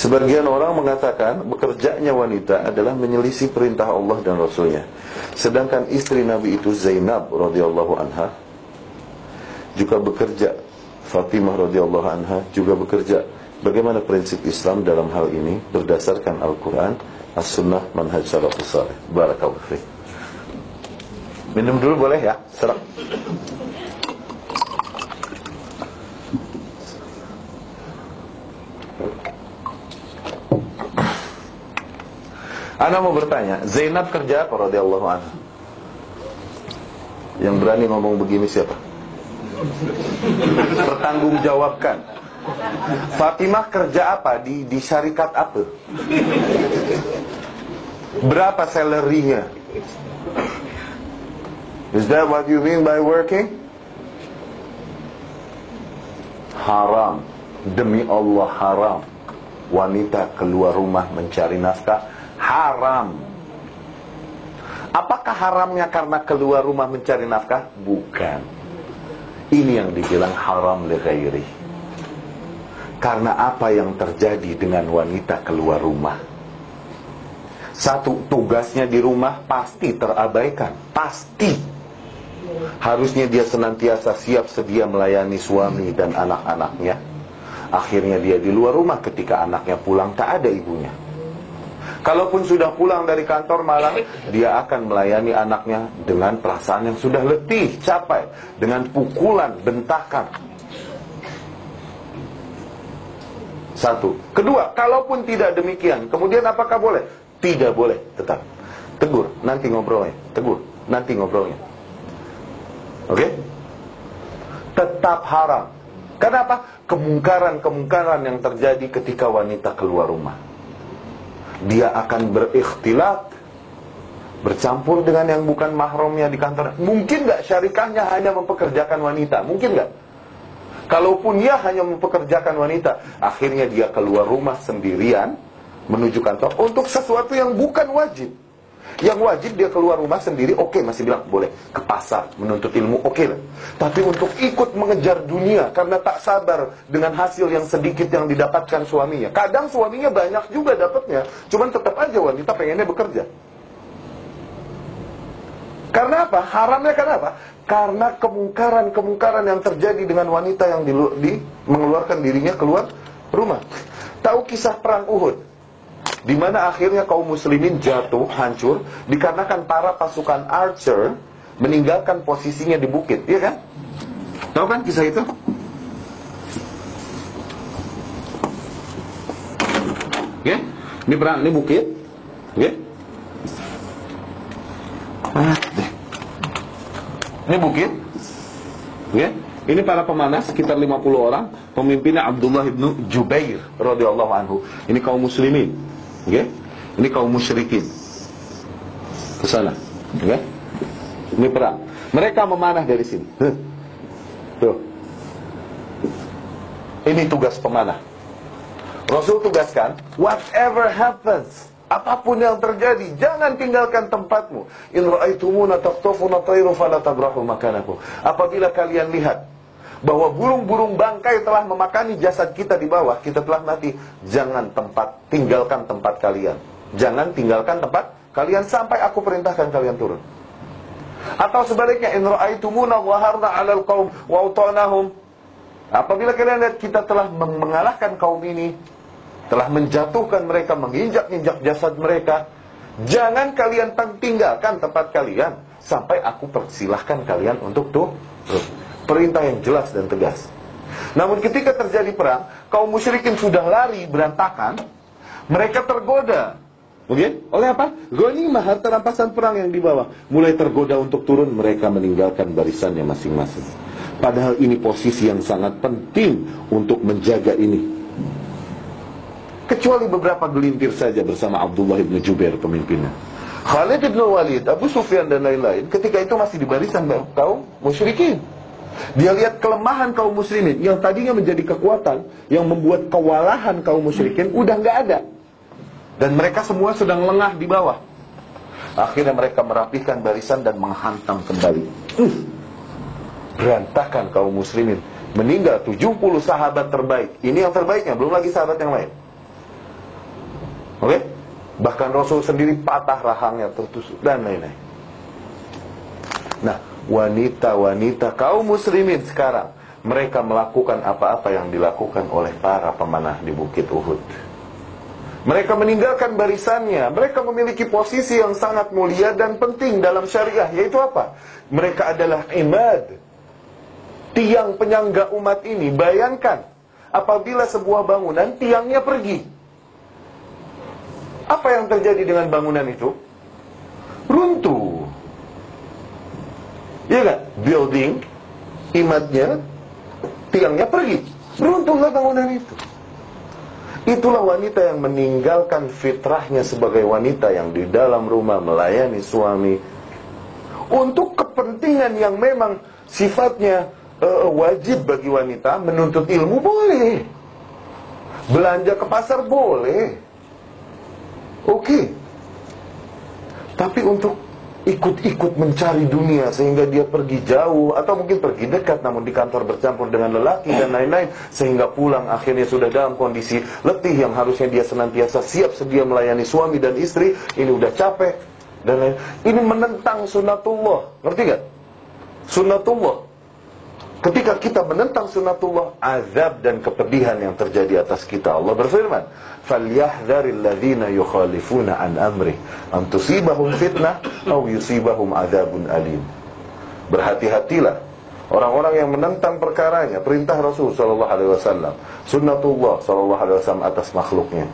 Sebagian orang mengatakan bekerjanya wanita adalah menyelisih perintah Allah dan Rasulnya. Sedangkan istri Nabi itu Zainab radhiyallahu anha juga bekerja, Fatimah radhiyallahu anha juga bekerja. Bagaimana prinsip Islam dalam hal ini berdasarkan Al-Quran, As-Sunnah, Manhaj Salafus Saleh? Barakallahu fiik. Minum dulu boleh ya? Serak. Ana mau bertanya, Zainab kerja apa radhiyallahu anha? Yang berani ngomong begini siapa? Pertanggungjawabkan. Fatimah kerja apa? Di syarikat apa? Berapa salary-nya? Is that what you mean by working? Haram. Demi Allah haram. Wanita keluar rumah mencari nafkah. Haram. Apakah haramnya karena keluar rumah mencari nafkah? Bukan. Ini yang dibilang haram li ghairi. Karena apa yang terjadi dengan wanita keluar rumah? Satu, tugasnya di rumah pasti terabaikan. Pasti. Harusnya dia senantiasa siap sedia melayani suami dan anak-anaknya. Akhirnya dia di luar rumah ketika anaknya pulang tak ada ibunya. Kalaupun sudah pulang dari kantor malam, dia akan melayani anaknya dengan perasaan yang sudah letih, capek, dengan pukulan, bentakan. Satu. Kedua, kalaupun tidak demikian, kemudian apakah boleh? Tidak boleh, tetap. Tegur, nanti ngobrolnya. Tegur, nanti ngobrolnya. Oke? Tetap haram. Kenapa? Kemungkaran-kemungkaran yang terjadi ketika wanita keluar rumah. Dia akan berikhtilat, bercampur dengan yang bukan mahramnya di kantor. Mungkin nggak syarikahnya hanya mempekerjakan wanita? Mungkin nggak? Kalaupun dia hanya mempekerjakan wanita, akhirnya dia keluar rumah sendirian menuju kantor untuk sesuatu yang bukan wajib. Yang wajib dia keluar rumah sendiri, oke, masih bilang boleh. Ke pasar, menuntut ilmu, oke lah. Tapi untuk ikut mengejar dunia karena tak sabar dengan hasil yang sedikit yang didapatkan suaminya. Kadang suaminya banyak juga dapatnya, cuman tetap aja wanita pengennya bekerja. Karena apa? Haramnya karena apa? Karena kemungkaran-kemungkaran yang terjadi dengan wanita yang mengeluarkan dirinya keluar rumah. Tahu kisah perang Uhud? Di mana akhirnya kaum muslimin jatuh, hancur, dikarenakan para pasukan archer meninggalkan posisinya di bukit, iya kan? Tahu kan kisah itu? Oke? Ini perang, ini bukit. Oke? Ini bukit. Oke? Ini para pemanah sekitar 50 orang, pemimpinnya Abdullah ibnu Jubair radhiyallahu anhu. Ini kaum muslimin. Oke? Ini kaum musyrikin. Ke sana. Oke? Ini perang. Mereka memanah dari sini. Tuh. Ini tugas pemanah. Rasul tugaskan, whatever happens, apapun yang terjadi, jangan tinggalkan tempatmu. In ra'aitumuna taqtafuna tayru fala tabrahu makanakum. Apabila kalian lihat bahwa burung-burung bangkai telah memakani jasad kita di bawah, kita telah mati, jangan tinggalkan tempat kalian. Jangan tinggalkan tempat kalian sampai aku perintahkan kalian turun. Atau sebaliknya, in ra'aitumuna waharna 'alal qaum wa utanahum. Apabila kalian lihat kita telah mengalahkan kaum ini, telah menjatuhkan mereka, menginjak-injak jasad mereka, jangan kalian tinggalkan tempat kalian sampai aku persilahkan kalian untuk turun. Perintah yang jelas dan tegas. Namun ketika terjadi perang, kaum musyrikin sudah lari berantakan, mereka tergoda. Kemudian, oleh apa? Ghanimah, harta rampasan perang yang dibawa. Mulai tergoda untuk turun, mereka meninggalkan barisannya masing-masing. Padahal ini posisi yang sangat penting untuk menjaga ini. Kecuali beberapa gelintir saja bersama Abdullah ibn Jubair pemimpinnya. Khalid ibn Walid, Abu Sufyan dan lain-lain, ketika itu masih di barisan kaum musyrikin. Dia lihat kelemahan kaum muslimin yang tadinya menjadi kekuatan, yang membuat kewalahan kaum musyrikin udah nggak ada, dan mereka semua sedang lengah di bawah. Akhirnya mereka merapihkan barisan dan menghantam kembali. Berantakan kaum muslimin. Meninggal 70 sahabat terbaik. Ini yang terbaiknya, belum lagi sahabat yang lain. Oke? Bahkan Rasul sendiri patah rahangnya, tertusuk dan lain-lain. Nah, wanita-wanita kaum muslimin sekarang, mereka melakukan apa-apa yang dilakukan oleh para pemanah di Bukit Uhud. Mereka meninggalkan barisannya. Mereka memiliki posisi yang sangat mulia dan penting dalam syariah. Yaitu apa? Mereka adalah imad, tiang penyangga umat ini. Bayangkan, apabila sebuah bangunan tiangnya pergi, apa yang terjadi dengan bangunan itu? Runtuh. Iya kan? Building, imadnya, tiangnya pergi, runtuhlah bangunan itu. Itulah wanita yang meninggalkan fitrahnya sebagai wanita yang di dalam rumah melayani suami untuk kepentingan yang memang sifatnya wajib bagi wanita. Menuntut ilmu boleh, belanja ke pasar boleh, oke. Tapi untuk ikut-ikut mencari dunia sehingga dia pergi jauh, atau mungkin pergi dekat namun di kantor bercampur dengan lelaki dan lain-lain, sehingga pulang akhirnya sudah dalam kondisi letih yang harusnya dia senantiasa siap sedia melayani suami dan istri, ini udah capek dan lain. Ini menentang sunnatullah. Ngerti gak? Sunnatullah. Ketika kita menentang sunnatullah, azab dan kepedihan yang terjadi atas kita. Allah berfirman, "Falyahdharil ladzina yukhalifuna an amri an tusibahum fitnah aw yusibahum adzabun alim." Berhati-hatilah orang-orang yang menentang perkaranya, perintah Rasul sallallahu alaihi wasallam, sunnatullah sallallahu alaihi wasallam atas makhluknya.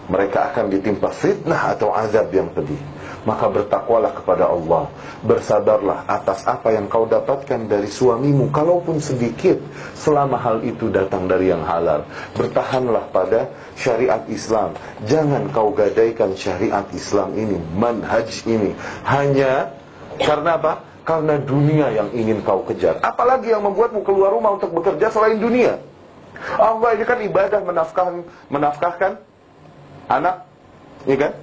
Mereka akan ditimpa fitnah atau azab yang pedih. Maka bertakwalah kepada Allah, bersabarlah atas apa yang kau dapatkan dari suamimu, kalaupun sedikit, selama hal itu datang dari yang halal. Bertahanlah pada syariat Islam. Jangan kau gadaikan syariat Islam ini, manhaj ini, hanya karena apa? Karena dunia yang ingin kau kejar. Apalagi yang membuatmu keluar rumah untuk bekerja selain dunia? Allah, ini kan ibadah menafkahkan anak, ya kan?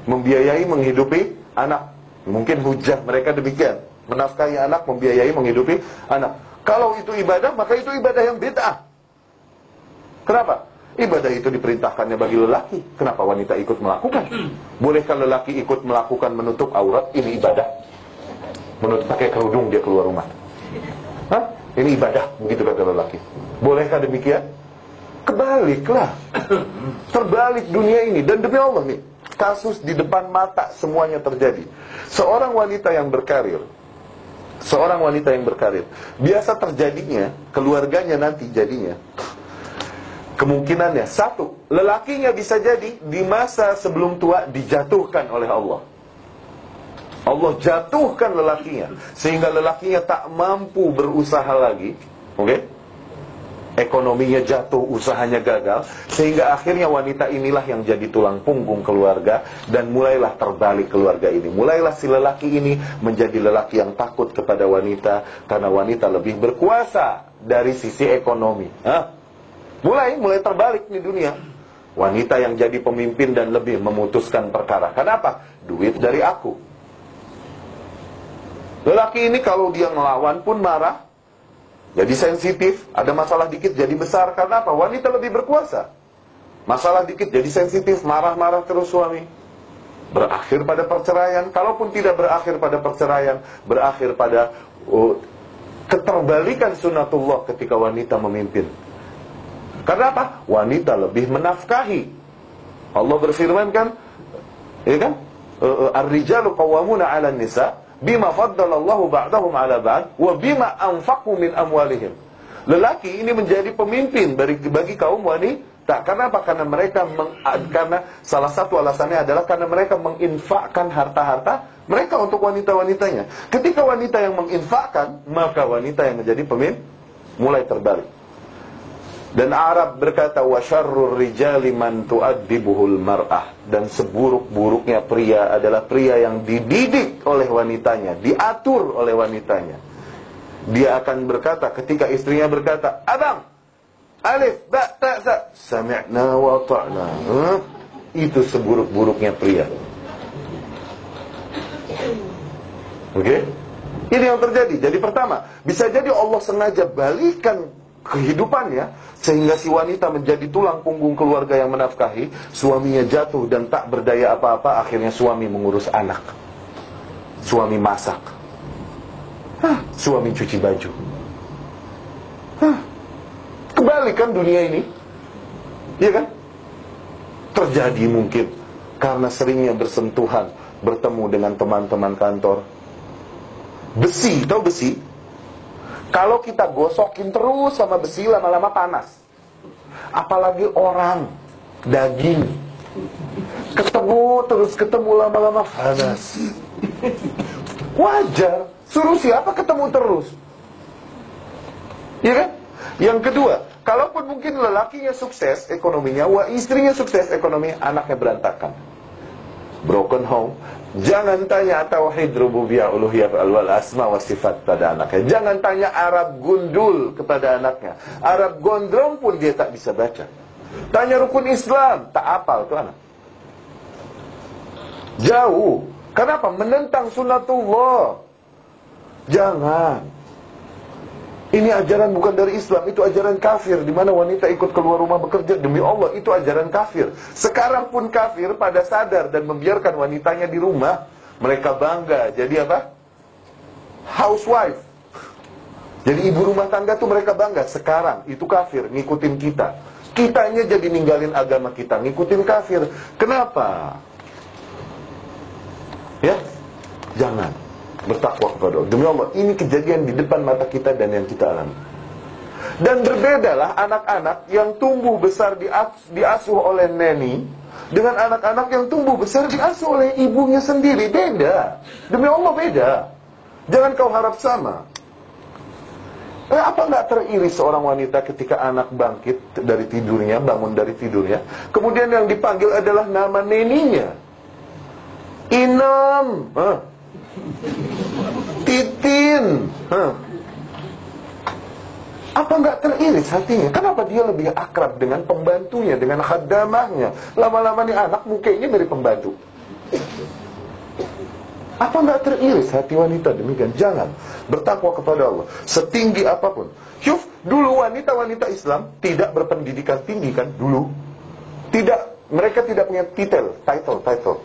Membiayai, menghidupi anak. Mungkin hujah mereka demikian, menafkahi anak, membiayai, menghidupi anak. Kalau itu ibadah, maka itu ibadah yang bid'ah. Kenapa? Ibadah itu diperintahkannya bagi lelaki. Kenapa wanita ikut melakukan? Bolehkah lelaki ikut melakukan menutup aurat? Ini ibadah. Menutup pakai kerudung dia keluar rumah. Hah? Ini ibadah, begitu kata lelaki. Bolehkah demikian? Kebaliklah. Terbalik dunia ini. Dan demi Allah nih, kasus di depan mata semuanya terjadi. Seorang wanita yang berkarir, biasa terjadinya, keluarganya nanti jadinya, kemungkinannya, satu, lelakinya bisa jadi di masa sebelum tua dijatuhkan oleh Allah. Allah jatuhkan lelakinya, sehingga lelakinya tak mampu berusaha lagi, oke? Ekonominya jatuh, usahanya gagal, sehingga akhirnya wanita inilah yang jadi tulang punggung keluarga, dan mulailah terbalik keluarga ini. Mulailah si lelaki ini menjadi lelaki yang takut kepada wanita, karena wanita lebih berkuasa dari sisi ekonomi. Mulai terbalik di dunia. Wanita yang jadi pemimpin dan lebih memutuskan perkara. Kenapa? Duit dari aku. Lelaki ini kalau dia ngelawan pun marah, jadi sensitif, ada masalah dikit jadi besar. Karena apa? Wanita lebih berkuasa. Masalah dikit jadi sensitif, marah-marah terus suami. Berakhir pada perceraian. Kalaupun tidak berakhir pada perceraian, berakhir pada keterbalikan sunnatullah ketika wanita memimpin. Karena apa? Wanita lebih menafkahi. Allah berfirman kan, ya kan? Ar-rijalu qawwamuna 'alan nisa bima faddalallahu ba'dahum 'ala ba'd wa bima anfaqu min amwalihim. Lelaki ini menjadi pemimpin bagi kaum wanita. Karena apa? Karena salah satu alasannya adalah karena mereka menginfakkan harta-harta mereka untuk wanita-wanitanya. Ketika wanita yang menginfakkan, maka wanita yang menjadi pemimpin mulai terbalik. Dan Arab berkata, wa syarrur rijali man tu'addibuhul mar'ah. Dan seburuk-buruknya pria adalah pria yang dididik oleh wanitanya, diatur oleh wanitanya. Dia akan berkata ketika istrinya berkata, abang, alif, ba, ta, sa, sami'na wa ta'na. Itu seburuk-buruknya pria. Oke? Ini yang terjadi. Jadi pertama, bisa jadi Allah sengaja balikan kehidupannya, sehingga si wanita menjadi tulang punggung keluarga yang menafkahi. Suaminya jatuh dan tak berdaya apa-apa. Akhirnya suami mengurus anak, suami masak, suami cuci baju. Kebalikan dunia ini, iya kan? Terjadi mungkin karena seringnya bersentuhan, bertemu dengan teman-teman kantor. Besi, tahu besi? Kalau kita gosokin terus sama besi, lama-lama panas. Apalagi orang, daging, ketemu lama-lama panas. Wajar. Suruh siapa ketemu terus? Iya kan? Yang kedua, kalaupun mungkin lelakinya sukses ekonominya, istrinya sukses ekonomi, anaknya berantakan. Broken home. Jangan tanya tauhid rububiyah uluhiyah wal asma wa sifat pada anaknya. Jangan tanya Arab gundul kepada anaknya. Arab gondrong pun dia tak bisa baca. Tanya rukun Islam, tak hafal tuh anak. Jauh. Kenapa? Menentang sunnatullah. Jangan. Ini ajaran bukan dari Islam, itu ajaran kafir. Di mana wanita ikut keluar rumah bekerja, demi Allah, itu ajaran kafir. Sekarang pun kafir pada sadar dan membiarkan wanitanya di rumah. Mereka bangga. Jadi apa? Housewife. Jadi ibu rumah tangga tuh mereka bangga. Sekarang itu kafir, ngikutin kita. Kitanya jadi ninggalin agama kita, ngikutin kafir. Kenapa? Ya? Jangan. Bertakwa kepada Allah. Demi Allah, ini kejadian di depan mata kita dan yang kita alami. Dan berbedalah anak-anak yang tumbuh besar diasuh oleh neni dengan anak-anak yang tumbuh besar diasuh oleh ibunya sendiri. Beda. Demi Allah beda. Jangan kau harap sama. Apa nggak teriris seorang wanita ketika anak bangkit dari tidurnya, bangun dari tidurnya, kemudian yang dipanggil adalah nama neninya. Inem, Titin. Apa nggak teriris hatinya? Kenapa dia lebih akrab dengan pembantunya, dengan khadamahnya? Lama-lama nih anak mukanya dari pembantu. Apa nggak teriris hati wanita demikian? Jangan. Bertakwa kepada Allah setinggi apapun. Syuf, dulu wanita-wanita Islam tidak berpendidikan tinggi kan? Dulu mereka tidak punya title.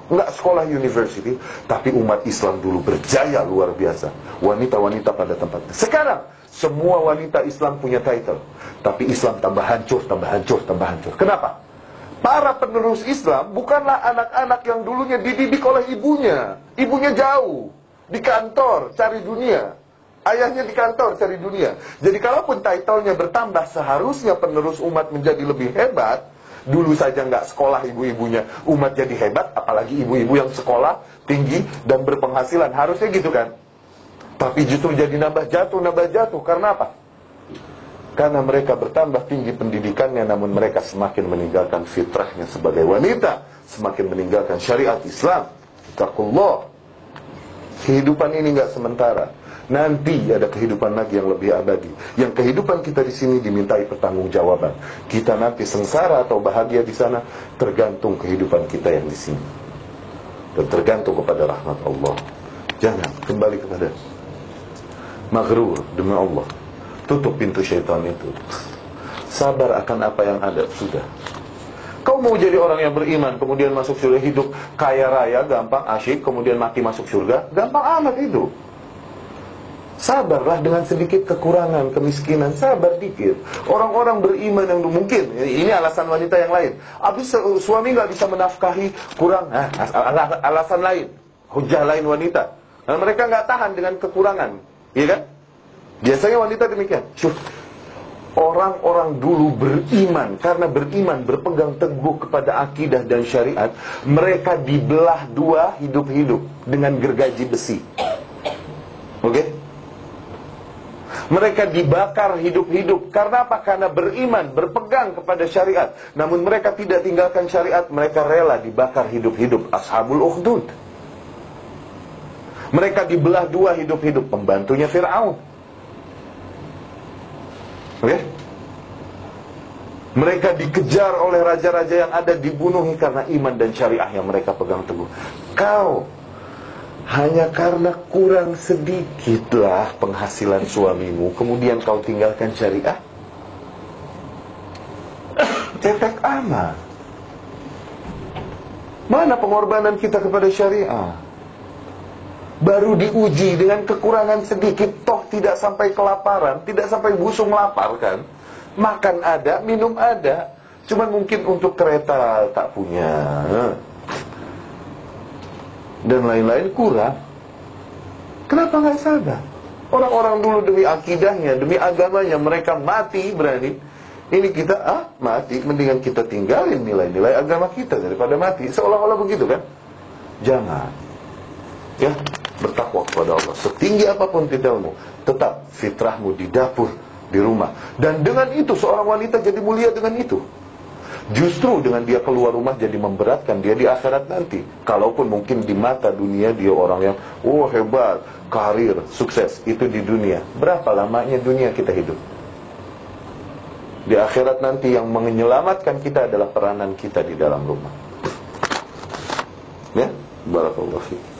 Enggak sekolah university, tapi umat Islam dulu berjaya luar biasa. Wanita-wanita pada tempatnya. Sekarang semua wanita Islam punya title, tapi Islam tambah hancur. Kenapa? Para penerus Islam bukanlah anak-anak yang dulunya dididik oleh ibunya. Ibunya jauh, di kantor cari dunia. Ayahnya di kantor cari dunia. Jadi kalaupun title-nya bertambah, seharusnya penerus umat menjadi lebih hebat. Dulu saja nggak sekolah ibu-ibunya, umat jadi hebat, apalagi ibu-ibu yang sekolah tinggi dan berpenghasilan. Harusnya gitu kan. Tapi justru jadi nambah jatuh. Karena apa? Karena mereka bertambah tinggi pendidikannya, namun mereka semakin meninggalkan fitrahnya sebagai wanita, semakin meninggalkan syariat Islam. Taqullah. Kehidupan ini nggak sementara. Nanti ada kehidupan lagi yang lebih abadi. Yang kehidupan kita di sini dimintai pertanggungjawaban. Kita nanti sengsara atau bahagia di sana tergantung kehidupan kita yang di sini. Dan tergantung kepada rahmat Allah. Jangan kembali kepada maghrur demi Allah. Tutup pintu syaitan itu. Sabar akan apa yang ada, sudah. Kau mau jadi orang yang beriman, kemudian masuk surga, hidup kaya raya, gampang, asyik, kemudian mati masuk surga, gampang amat itu. Sabarlah dengan sedikit kekurangan, kemiskinan, sabar dikit. Orang-orang beriman yang mungkin, ini alasan wanita yang lain. Habis suami nggak bisa menafkahi, kurang, alasan lain, hujah lain wanita. Nah, mereka nggak tahan dengan kekurangan, iya kan? Biasanya wanita demikian. Orang-orang dulu beriman, karena beriman berpegang teguh kepada akidah dan syariat, mereka dibelah dua hidup-hidup dengan gergaji besi. Oke? Mereka dibakar hidup-hidup. Karena apa? Karena beriman, berpegang kepada syariat. Namun mereka tidak tinggalkan syariat. Mereka rela dibakar hidup-hidup. Ashabul Ukhdud. Mereka dibelah dua hidup-hidup. Pembantunya Fir'aun. Oke? Mereka dikejar oleh raja-raja yang ada, dibunuhi karena iman dan syariah yang mereka pegang teguh. Kau hanya karena kurang sedikitlah penghasilan suamimu, kemudian kau tinggalkan syariah? Cetek amat. Mana pengorbanan kita kepada syariah? Baru diuji dengan kekurangan sedikit, toh tidak sampai kelaparan, tidak sampai busung lapar kan? Makan ada, minum ada, cuman mungkin untuk kereta tak punya, dan lain-lain kurang. Kenapa nggak sabar? Orang-orang dulu demi akidahnya, demi agamanya, mereka mati berani. Ini kita mati, mendingan kita tinggalin nilai-nilai agama kita daripada mati. Seolah-olah begitu kan? Jangan. Ya, bertakwa kepada Allah. Setinggi apapun titelmu, tetap fitrahmu di dapur, di rumah. Dan dengan itu seorang wanita jadi mulia dengan itu. Justru dengan dia keluar rumah jadi memberatkan dia di akhirat nanti. Kalaupun mungkin di mata dunia dia orang yang hebat, karir, sukses, itu di dunia. Berapa lamanya dunia kita hidup? Di akhirat nanti yang menyelamatkan kita adalah peranan kita di dalam rumah. Ya, barakallahu fiik.